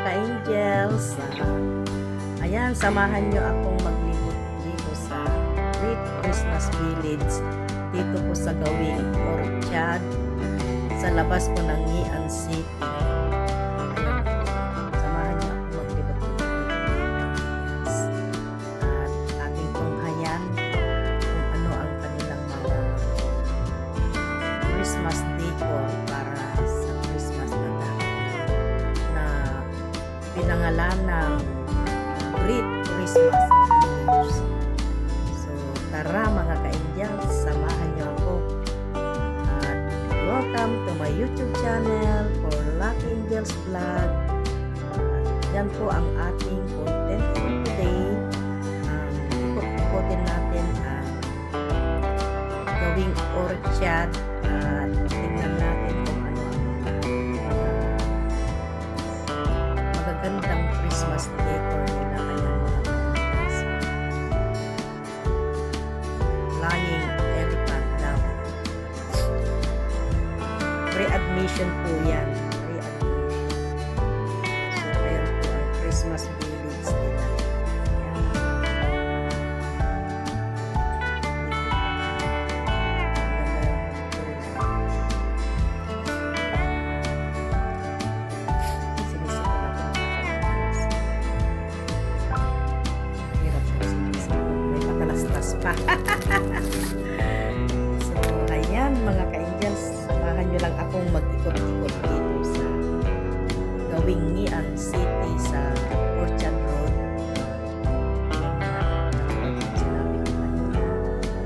ka-angels. Ayan, samahan nyo akong maglibot dito sa Great Christmas Village. Dito po sa Gawing Orchard. Sa labas po ng Ngian City. Ayan po. Samahan nyo akong maglibot dito. At ating tunghayan kung ano ang kanilang mga Christmas decor para sa Christmas na pinangalan ng Great Christmas Village. So, tara mga ka-angels, samahan niyo ako. At welcome to my YouTube channel for Lucky Angels Vlog. Yan po ang ating content for today. Ikot-ikotin natin ang Gawing Orchard at tingnan natin kung ano ang magagandang Christmas decor nila. Ayan mga Christmas. Flying elephant daw. Free admission po yan. Free admission. So, ayan po ang Christmas village nila. Ayan. Pa. So, ayan mga ka-angels, samahan nyo lang akong mag-ikot-ikot dito sa Gawing Ngian City sa Orchard Road.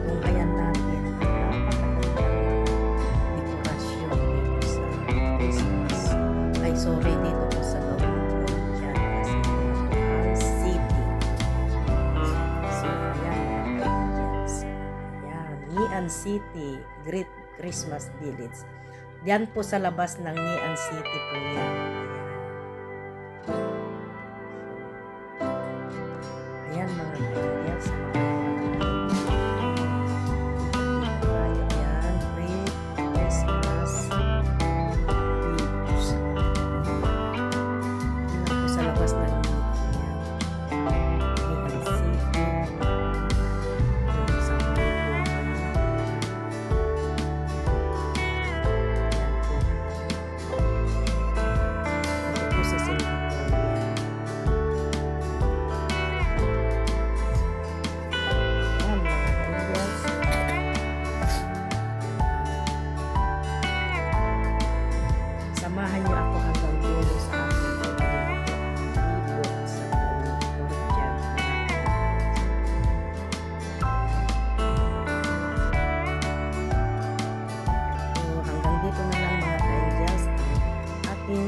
Kung ayan natin, napakagandang dekorasyon dito sa Christmas. Ay, sorry, dito po sa Gawing Orchard kasi ang city. So, ayan. Ngian City, Great Christmas Village. Diyan po sa labas ng Ngian City po yan. Ayan mga ka-angels. Ayan, Great Christmas Village. Diyan po sa labas ng Ngian City. Samahan niyo ako hanggang dulo sa ating paglibot sa Orchard. So, hanggang dito na lang mga ka-angels ang ating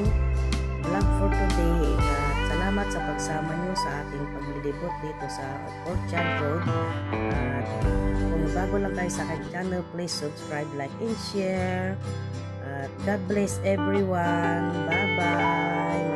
vlog for today. At salamat sa pagsama niyo sa ating paglibot dito sa Orchard Road. At kung bago lang kayo sa aking channel, please subscribe, like, and share. God bless everyone. Bye-bye.